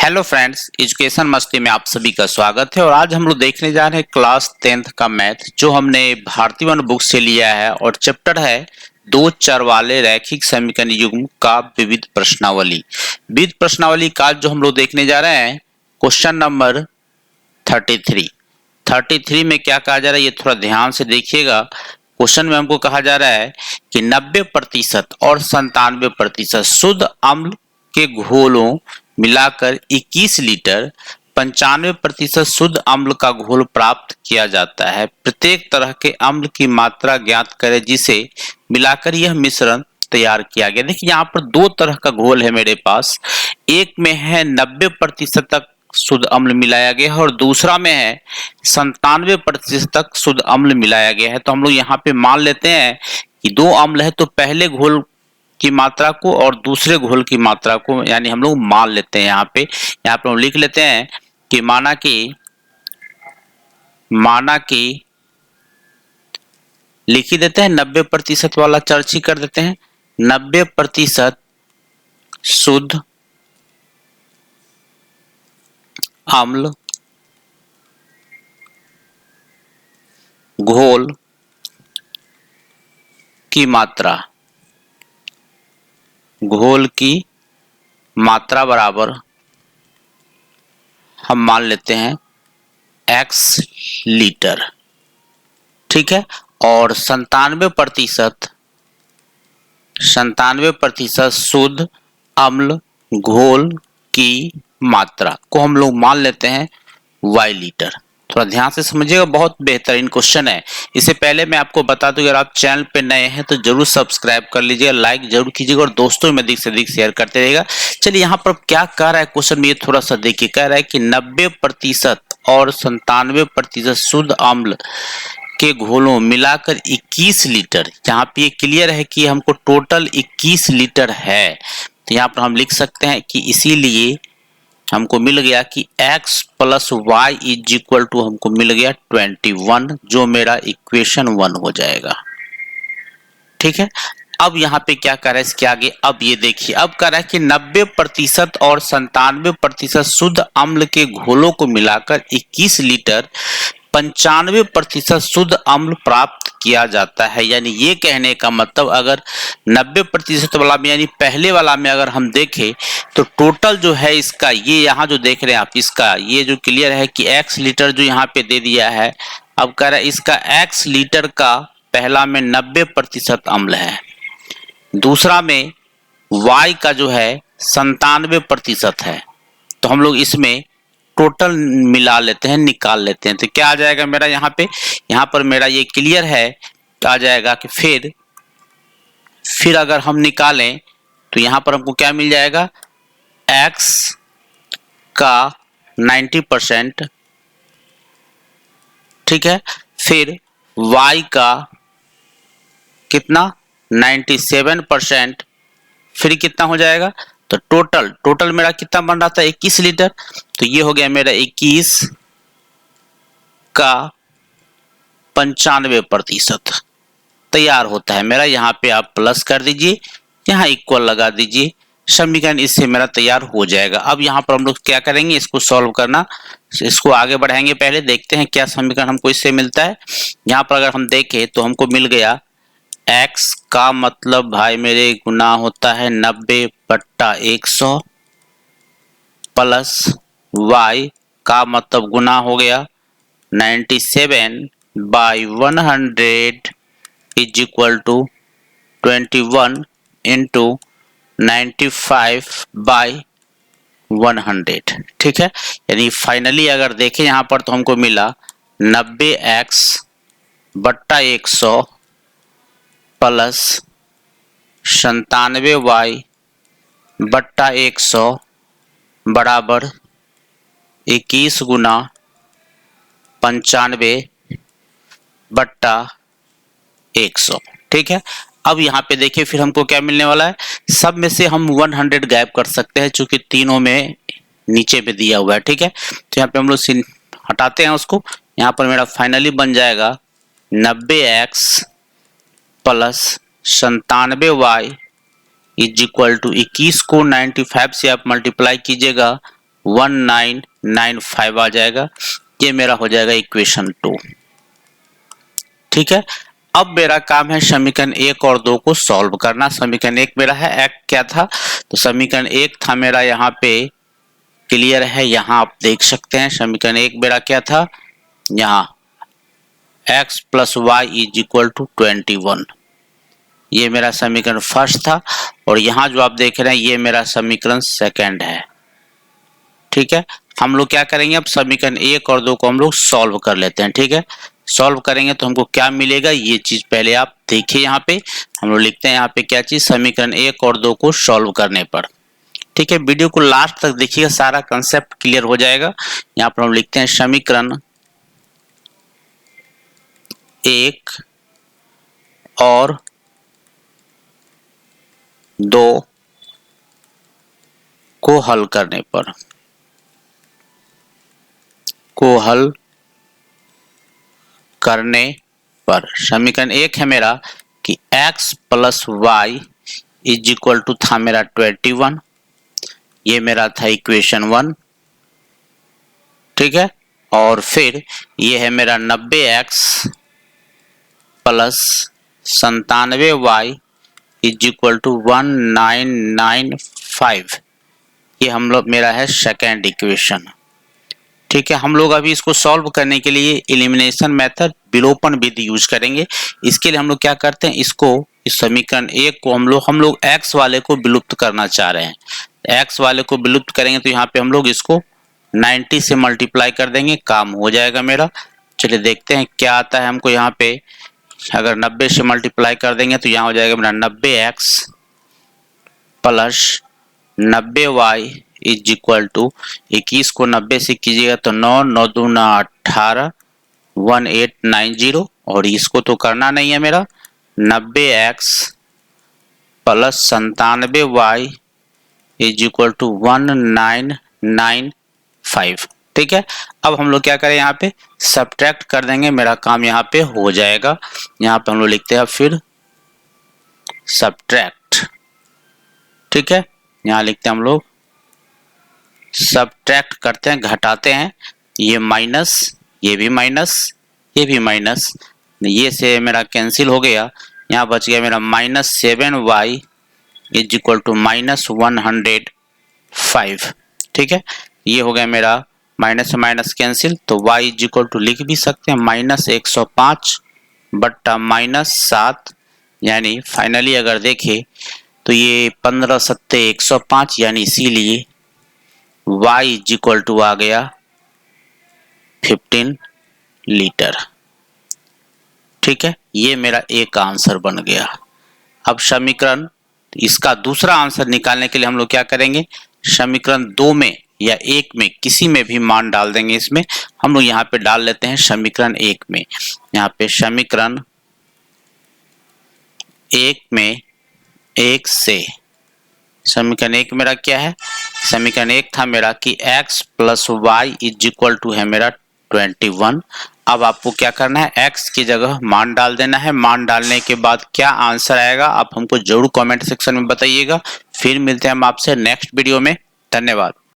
Hello friends, education मस्ती में आप सभी का स्वागत है। और आज हम लोग देखने जा रहे हैं क्लास 10th का मैथ, जो हमने भारती वन बुक से लिया है। और चैप्टर है दो चर वाले रैखिक समीकरण युग्म का विविध प्रश्नावली। विविध प्रश्नावली का जो हम लोग देखने जा रहे हैं क्वेश्चन नंबर 33 में क्या कहा जा रहा है, ये थोड़ा ध्यान से देखिएगा। क्वेश्चन में हमको कहा जा रहा है कि 90% और 97% शुद्ध अम्ल के घोलों मिलाकर 21 लीटर 95% शुद्ध अम्ल का घोल प्राप्त किया जाता है। प्रत्येक तरह के अम्ल की मात्रा ज्ञात करें जिसे मिलाकर यह मिश्रण तैयार किया गया। देखिए यहाँ पर दो तरह का घोल है मेरे पास। एक में है 90% तक शुद्ध अम्ल मिलाया गया है और दूसरा में है 97% तक शुद्ध अम्ल मिलाया गया है। तो हम लोग यहाँ पे मान लेते हैं कि दो अम्ल है, तो पहले घोल की मात्रा को और दूसरे घोल की मात्रा को यानी हम लोग मान लेते हैं। यहाँ पे हम लिख लेते हैं कि माना कि लिख ही देते हैं 90% वाला चर्च ही कर देते हैं। 90% शुद्ध अम्ल घोल की मात्रा बराबर हम मान लेते हैं x लीटर, ठीक है। और 97% शुद्ध अम्ल घोल की मात्रा को हम लोग मान लेते हैं y लीटर। थोड़ा ध्यान से समझिएगा, बहुत बेहतरीन क्वेश्चन है। इससे पहले मैं आपको बता दूं, अगर आप चैनल पे नए हैं तो जरूर सब्सक्राइब कर लीजिएगा, लाइक जरूर कीजिएगा और दोस्तों में अधिक से अधिक शेयर करते रहिएगा। चलिए यहाँ पर क्या कह रहा है क्वेश्चन में, ये थोड़ा सा देखिए। कह रहा है कि 90% और 97% शुद्ध अम्ल के घोलों मिलाकर 21 लीटर, यहाँ पे ये क्लियर है कि हमको टोटल 21 लीटर है। तो यहाँ पर हम लिख सकते हैं कि इसीलिए हमको मिल गया कि x plus y is equal to हमको मिल गया 21, जो मेरा इक्वेशन 1 हो जाएगा, ठीक है। अब यहाँ पे क्या कर रहा है इसके आगे, अब ये देखिए, अब कर रहा है कि 90% और 97% शुद्ध अम्ल के घोलों को मिलाकर 21 लीटर 95% शुद्ध अम्ल प्राप्त किया जाता है। यानी ये कहने का मतलब, अगर 90% वाला में यानी पहले वाला में अगर हम देखें तो टोटल जो है इसका, ये यहाँ जो देख रहे हैं आप, इसका ये जो क्लियर है कि x लीटर जो यहाँ पे दे दिया है। अब कह रहा है इसका x लीटर का पहला में 90% अम्ल है, दूसरा में y का जो है 97% है। तो हम लोग इसमें टोटल मिला लेते हैं, निकाल लेते हैं। तो क्या आ जाएगा मेरा यहाँ पर मेरा ये क्लियर है, आ जाएगा कि फिर अगर हम निकालें तो यहाँ पर हमको क्या मिल जाएगा, x का 90%, ठीक है, फिर y का कितना 97%, फिर कितना हो जाएगा, तो टोटल मेरा कितना बन रहा था 21 लीटर। तो ये हो गया मेरा 21 का 95% तैयार होता है मेरा। यहाँ पे आप प्लस कर दीजिए, यहाँ इक्वल लगा दीजिए, समीकरण इससे मेरा तैयार हो जाएगा। अब यहाँ पर हम लोग क्या करेंगे, इसको सॉल्व करना, इसको आगे बढ़ाएंगे। पहले देखते हैं क्या समीकरण हमको इससे मिलता है। यहाँ पर अगर हम देखें तो हमको मिल गया x का मतलब भाई मेरे गुना होता है 90/100 प्लस y का मतलब गुना हो गया 97/100 इज इक्वल टू 21 इंटू 95/100, ठीक है। यानी फाइनली अगर देखें यहाँ पर तो हमको मिला 90x/100 प्लस 97y/100 बराबर 21 गुना 95/100, ठीक है। अब यहाँ पे देखिए फिर हमको क्या मिलने वाला है, सब में से हम 100 गायब कर सकते हैं चूंकि तीनों में नीचे पे दिया हुआ है, ठीक है। तो यहाँ पे हम लोग हटाते हैं उसको। यहाँ पर मेरा फाइनली बन जाएगा 90x plus 97y is equal to 21 को 95 से आप मल्टीप्लाई कीजिएगा 1995 आ जाएगा। ये मेरा हो जाएगा इक्वेशन 2। ठीक है, अब मेरा काम है समीकरण 1 और 2 को सॉल्व करना। समीकरण 1 मेरा है एक्स क्या था, तो समीकरण 1 था मेरा यहाँ पे क्लियर है, यहाँ आप देख सकते हैं समीकरण 1 मेरा क्या था, यहाँ x plus y is equal to 21, ये मेरा समीकरण फर्स्ट था। और यहाँ जो आप देख रहे हैं ये मेरा समीकरण सेकंड है। ठीक है, हम लोग क्या करेंगे, अब समीकरण 1 और 2 को हम लोग सॉल्व कर लेते हैं। ठीक है, सॉल्व करेंगे तो हमको क्या मिलेगा, ये चीज पहले आप देखिए। यहाँ पे हम लोग लिखते हैं यहाँ पे क्या चीज, समीकरण 1 और 2 को सॉल्व करने पर। ठीक है, वीडियो को लास्ट तक देखिएगा, सारा कंसेप्ट क्लियर हो जाएगा। यहाँ पर हम लिखते हैं समीकरण 1 और 2 को हल करने पर, समीकरण 1 है मेरा कि x plus y is equal to था मेरा 21, ये मेरा था इक्वेशन 1। ठीक है, और फिर ये है मेरा 90x plus 97y is equal to 1995, ये हम लोग मेरा है सेकेंड इक्वेशन। ठीक है, हम लोग अभी इसको सॉल्व करने के लिए एलिमिनेशन मेथड, विलोपन विधि यूज करेंगे। इसके लिए हम लोग क्या करते हैं, इसको इस समीकरण 1 को हम लोग x वाले को विलुप्त करना चाह रहे हैं। x वाले को विलुप्त करेंगे तो यहाँ पे हम लोग इसको 90 से मल्टीप्लाई कर देंगे, काम हो जाएगा मेरा। चलिए देखते हैं क्या आता है हमको। यहाँ पे अगर 90 से मल्टीप्लाई कर देंगे तो यहाँ हो जाएगा मेरा 90x plus 90y is equal to 21 को 90 से कीजिएगा तो 9 9 दूना 18 1890, और इसको तो करना नहीं है मेरा। 90x plus 97y is equal to 1995। ठीक है, अब हम लोग क्या करें, यहाँ पे सब्ट्रैक्ट कर देंगे, मेरा काम यहाँ पे हो जाएगा। यहाँ पे हम लोग लिखते हैं फिर सब्ट्रैक्ट। ठीक है, यहाँ लिखते हैं हम लोग सब्ट्रैक्ट करते हैं, घटाते हैं, ये माइनस, ये भी माइनस, ये भी माइनस, ये से मेरा कैंसिल हो गया। यहाँ बच गया मेरा -7y इज इक्वल टू -105। ठीक है, ये हो गया मेरा माइनस से माइनस कैंसिल, तो y इज इक्वल टू लिख भी सकते हैं -105 बट्टा -7, यानी फाइनली अगर देखें तो ये 15 सत्ते 105, यानी इसीलिए y इज इक्वल टू आ गया 15 लीटर। ठीक है, ये मेरा एक आंसर बन गया। अब समीकरण, इसका दूसरा आंसर निकालने के लिए हम लोग क्या करेंगे, समीकरण 2 में या 1 में किसी में भी मान डाल देंगे। इसमें हम लोग यहाँ पे डाल लेते हैं समीकरण 1 में। यहाँ पे समीकरण 1 में 1 से, समीकरण 1 मेरा क्या है, समीकरण 1 था मेरा कि x plus y is equal to है मेरा 21। अब आपको क्या करना है, x की जगह मान डाल देना है। मान डालने के बाद क्या आंसर आएगा आप हमको जरूर कमेंट सेक्शन में बताइएगा। फिर मिलते हैं हम आपसे नेक्स्ट वीडियो में। धन्यवाद।